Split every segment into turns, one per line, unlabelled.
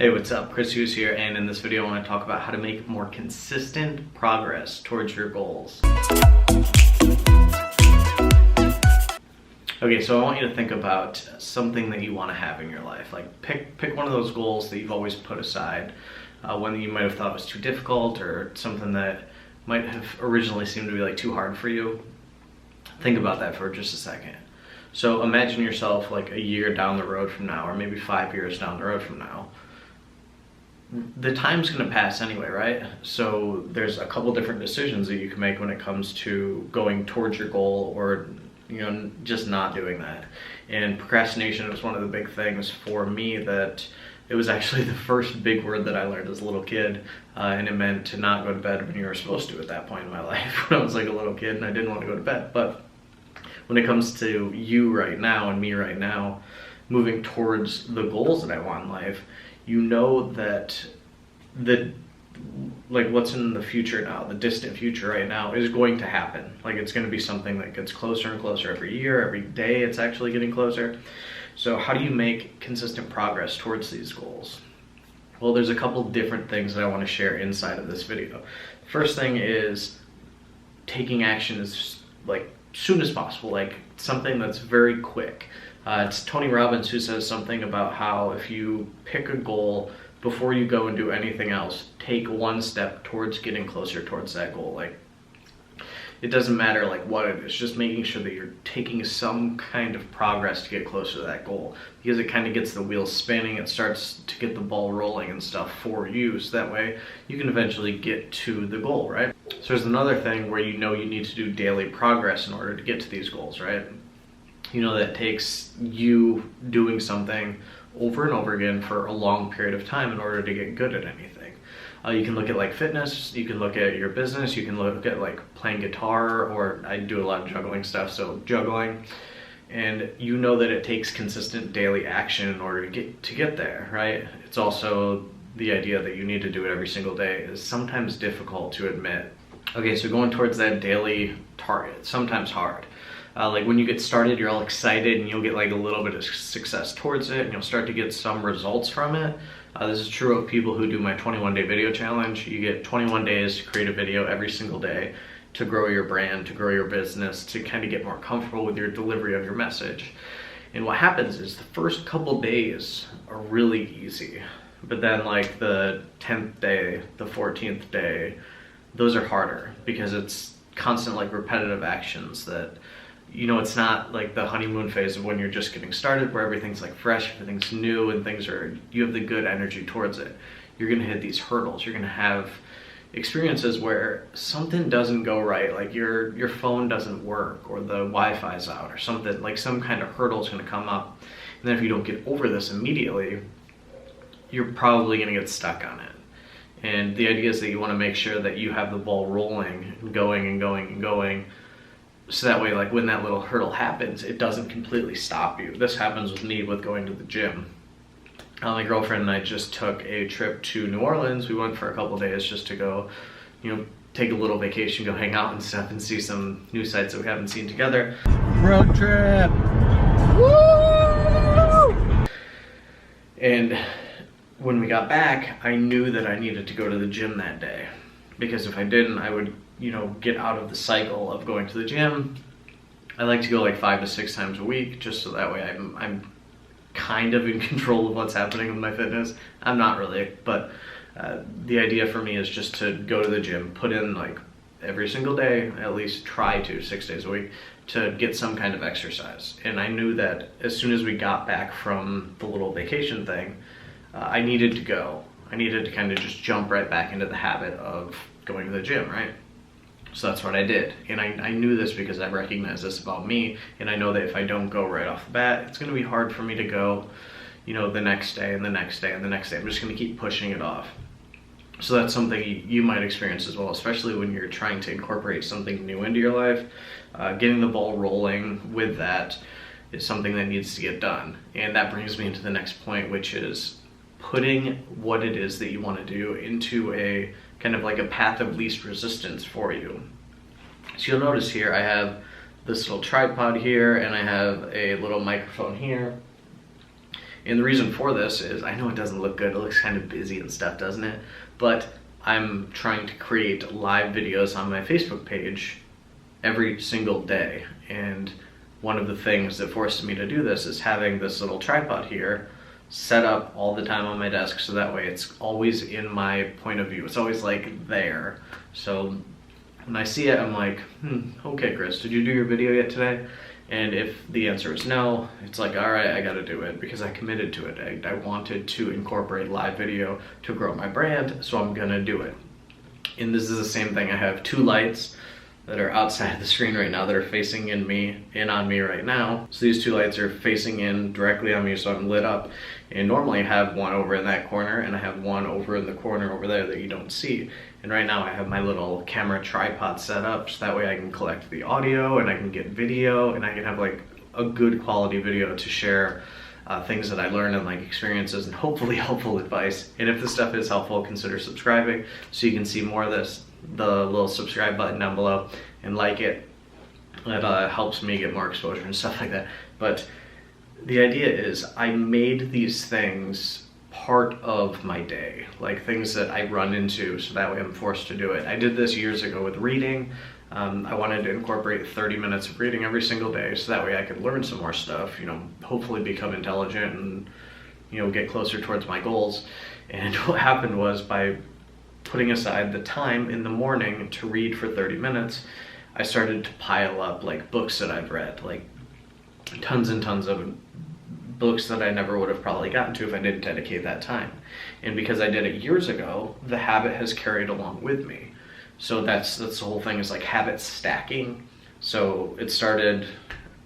Hey, what's up? Chris Hughes here, and in this video I want to talk about how to make more consistent progress towards your goals. Okay, so I want you to think about something that you want to have in your life. Like pick one of those goals that you've always put aside, one that you might have thought was too difficult or something that might have originally seemed to be like too hard for you. Think about that for just a second. So imagine yourself like a year down the road from now, or maybe 5 years down the road from now. The time's gonna pass anyway, right? So there's a couple different decisions that you can make when it comes to going towards your goal or just not doing that. And procrastination was one of the big things for me that it was actually the first big word that I learned as a little kid, and it meant to not go to bed when you were supposed to at that point in my life when I was like a little kid and I didn't want to go to bed. But when it comes to you right now and me right now, moving towards the goals that I want in life, you know that what's in the future now, the distant future right now, is going to happen. Like it's going to be something that gets closer and closer every year, every day it's actually getting closer. So how do you make consistent progress towards these goals? Well, there's a couple different things that I want to share inside of this video. First thing is taking action as soon as possible, like something that's very quick. It's Tony Robbins who says something about how if you pick a goal before you go and do anything else, take one step towards getting closer towards that goal. Like it doesn't matter like what it is, just making sure that you're taking some kind of progress to get closer to that goal, because it kind of gets the wheels spinning, it starts to get the ball rolling and stuff for you, so that way you can eventually get to the goal, right? So there's another thing where you need to do daily progress in order to get to these goals, right? That takes you doing something over and over again for a long period of time in order to get good at anything. You can look at like fitness, you can look at your business, you can look at like playing guitar, or I do a lot of juggling stuff, so juggling. And that it takes consistent daily action in order to get there, right? It's also the idea that you need to do it every single day is sometimes difficult to admit. Okay, so going towards that daily target, sometimes hard. Like when you get started, you're all excited and you'll get like a little bit of success towards it and you'll start to get some results from it. This is true of people who do my 21-day video challenge. You get 21 days to create a video every single day to grow your brand, to grow your business, to kind of get more comfortable with your delivery of your message. And what happens is the first couple days are really easy, but then like the 10th day, the 14th day, those are harder because it's constant like repetitive actions that it's not like the honeymoon phase of when you're just getting started where everything's like fresh, everything's new, and you have the good energy towards it. You're gonna hit these hurdles. You're gonna have experiences where something doesn't go right, like your phone doesn't work or the Wi-Fi's out or something, like some kind of hurdle is gonna come up. And then if you don't get over this immediately, you're probably gonna get stuck on it. And the idea is that you wanna make sure that you have the ball rolling and going and going and going, so that way, like when that little hurdle happens, it doesn't completely stop you. This happens with me with going to the gym. My girlfriend and I just took a trip to New Orleans. We went for a couple days just to go, take a little vacation, go hang out and stuff, and see some new sites that we haven't seen together.
Road trip!
Woo! And when we got back, I knew that I needed to go to the gym that day, because if I didn't, I would get out of the cycle of going to the gym. I like to go like 5 to 6 times a week, just so that way I'm kind of in control of what's happening with my fitness. I'm not really, but the idea for me is just to go to the gym, put in like every single day, at least try to 6 days a week, to get some kind of exercise. And I knew that as soon as we got back from the little vacation thing, I needed to go. I needed to kind of just jump right back into the habit of going to the gym, right? So that's what I did. And I knew this because I recognize this about me, and I know that if I don't go right off the bat, it's gonna be hard for me to go, the next day and the next day and the next day. I'm just gonna keep pushing it off. So that's something you might experience as well, especially when you're trying to incorporate something new into your life. Getting the ball rolling with that is something that needs to get done. And that brings me into the next point, which is putting what it is that you want to do into a kind of like a path of least resistance for you. So you'll notice here I have this little tripod here and I have a little microphone here. And the reason for this is, I know it doesn't look good, it looks kind of busy and stuff, doesn't it? But I'm trying to create live videos on my Facebook page every single day. And one of the things that forced me to do this is having this little tripod here set up all the time on my desk, so that way it's always in my point of view. It's always like there. So when I see it, I'm like, okay, Chris, did you do your video yet today? And if the answer is no, it's like, all right, I gotta do it, because I committed to it. I wanted to incorporate live video to grow my brand, so I'm gonna do it. And this is the same thing. I have 2 lights that are outside the screen right now that are facing in on me right now. So these 2 lights are facing in directly on me, so I'm lit up. And normally I have one over in that corner, and I have one over in the corner over there that you don't see. And right now I have my little camera tripod set up, so that way I can collect the audio and I can get video, and I can have like a good quality video to share things that I learned and like experiences and hopefully helpful advice. And if this stuff is helpful, consider subscribing so you can see more of this. The little subscribe button down below, and like it. That helps me get more exposure and stuff like that. But the idea is, I made these things part of my day, like things that I run into, so that way I'm forced to do it. I did this years ago with reading. I wanted to incorporate 30 minutes of reading every single day, so that way I could learn some more stuff, you know, hopefully become intelligent and, you know, get closer towards my goals. And what happened was, by putting aside the time in the morning to read for 30 minutes, I started to pile up like books that I've read, like tons and tons of books that I never would have probably gotten to if I didn't dedicate that time. And because I did it years ago, the habit has carried along with me. So that's the whole thing, is like habit stacking. So it started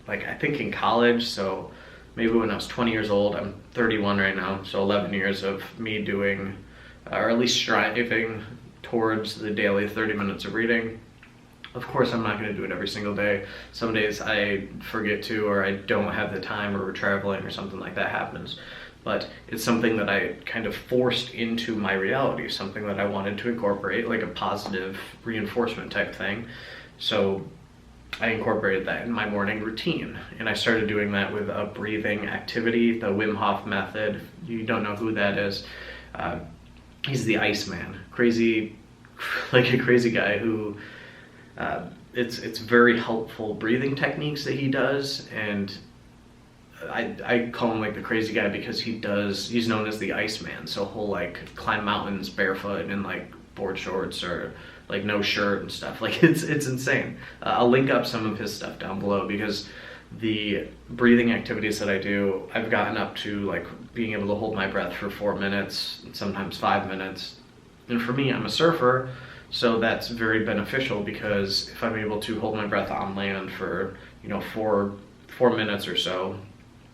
like, I think in college, so maybe when I was 20 years old. I'm 31 right now, so 11 years of me doing, or at least striving towards the daily 30 minutes of reading. Of course, I'm not going to do it every single day. Some days I forget to, or I don't have the time, or we're traveling or something like that happens. But it's something that I kind of forced into my reality, something that I wanted to incorporate, like a positive reinforcement type thing. So I incorporated that in my morning routine, and I started doing that with a breathing activity, the Wim Hof method. You don't know who that is. He's the Iceman, like a crazy guy who, it's very helpful breathing techniques that he does. And I call him like the crazy guy because he's known as the Iceman. So he'll like climb mountains barefoot in like board shorts or like no shirt and stuff. Like it's insane. I'll link up some of his stuff down below, because the breathing activities that I do, I've gotten up to like being able to hold my breath for 4 minutes, sometimes 5 minutes. And for me, I'm a surfer, so that's very beneficial, because if I'm able to hold my breath on land for, you know, 4 minutes or so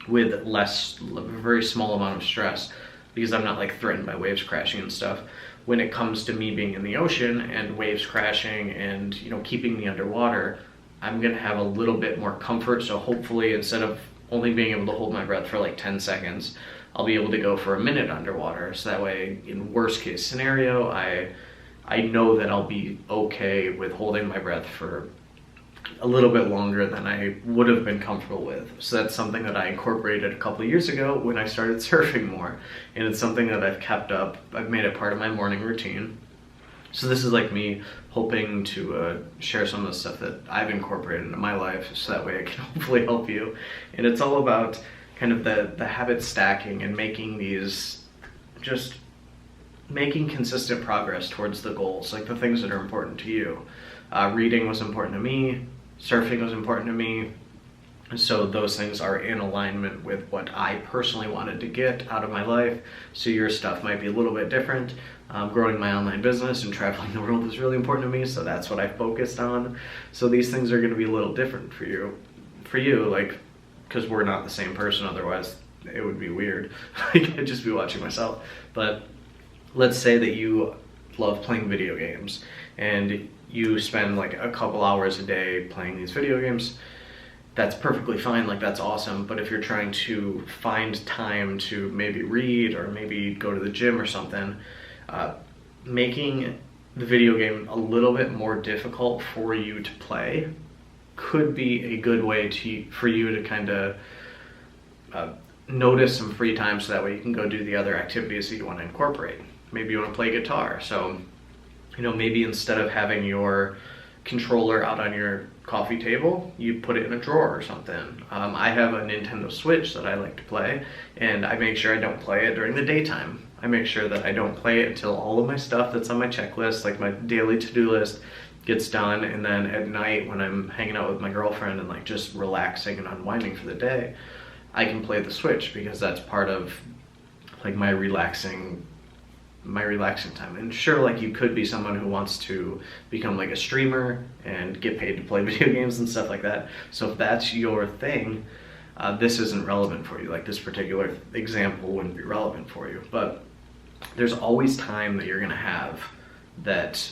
with a very small amount of stress, because I'm not like threatened by waves crashing and stuff. When it comes to me being in the ocean and waves crashing and, you know, keeping me underwater, I'm gonna have a little bit more comfort. So hopefully, instead of only being able to hold my breath for like 10 seconds, I'll be able to go for a minute underwater. So that way, in worst case scenario, I know that I'll be okay with holding my breath for a little bit longer than I would have been comfortable with. So that's something that I incorporated a couple of years ago when I started surfing more. And it's something that I've kept up. I've made it part of my morning routine. So this is like me hoping to share some of the stuff that I've incorporated into my life, so that way I can hopefully help you. And it's all about kind of the habit stacking and making consistent progress towards the goals, like the things that are important to you. Reading was important to me, surfing was important to me, so those things are in alignment with what I personally wanted to get out of my life. So your stuff might be a little bit different. Growing my online business and traveling the world is really important to me, so that's what I focused on. So these things are going to be a little different for you, like, because we're not the same person, otherwise it would be weird. I'd just be watching myself. But let's say that you love playing video games and you spend like a couple hours a day playing these video games. That's perfectly fine, like that's awesome. But if you're trying to find time to maybe read or maybe go to the gym or something, making the video game a little bit more difficult for you to play could be a good way for you to kind of notice some free time so that way you can go do the other activities that you want to incorporate. Maybe you want to play guitar, so maybe instead of having your controller out on your coffee table, you put it in a drawer or something. I have a Nintendo Switch that I like to play, and I make sure I don't play it during the daytime. I make sure that I don't play it until all of my stuff that's on my checklist, like my daily to-do list, gets done, and then at night when I'm hanging out with my girlfriend and like just relaxing and unwinding for the day, I can play the Switch, because that's part of like my relaxing time. And sure, like you could be someone who wants to become like a streamer and get paid to play video games and stuff like that. So if that's your thing, this isn't relevant for you. Like this particular example wouldn't be relevant for you. But there's always time that you're gonna have that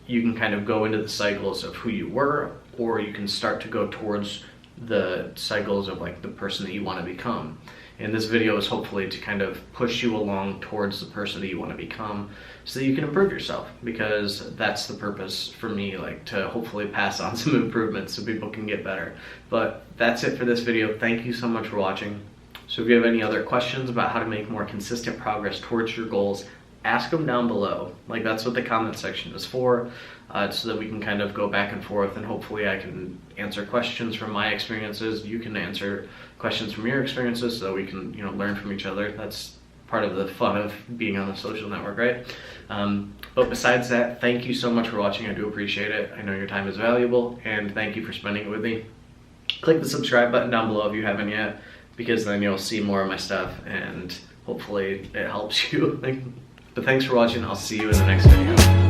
you can kind of go into the cycles of who you were, or you can start to go towards the cycles of like the person that you want to become. And this video is hopefully to kind of push you along towards the person that you want to become so that you can improve yourself, because that's the purpose for me, like to hopefully pass on some improvements so people can get better. But that's it for this video. Thank you so much for watching. So if you have any other questions about how to make more consistent progress towards your goals, ask them down below. Like that's what the comment section is for, so that we can kind of go back and forth, and hopefully I can answer questions from my experiences. You can answer questions from your experiences, so that we can learn from each other. That's part of the fun of being on a social network, right? But besides that, thank you so much for watching. I do appreciate it. I know your time is valuable, and thank you for spending it with me. Click the subscribe button down below if you haven't yet, because then you'll see more of my stuff and hopefully it helps you. But thanks for watching. I'll see you in the next video.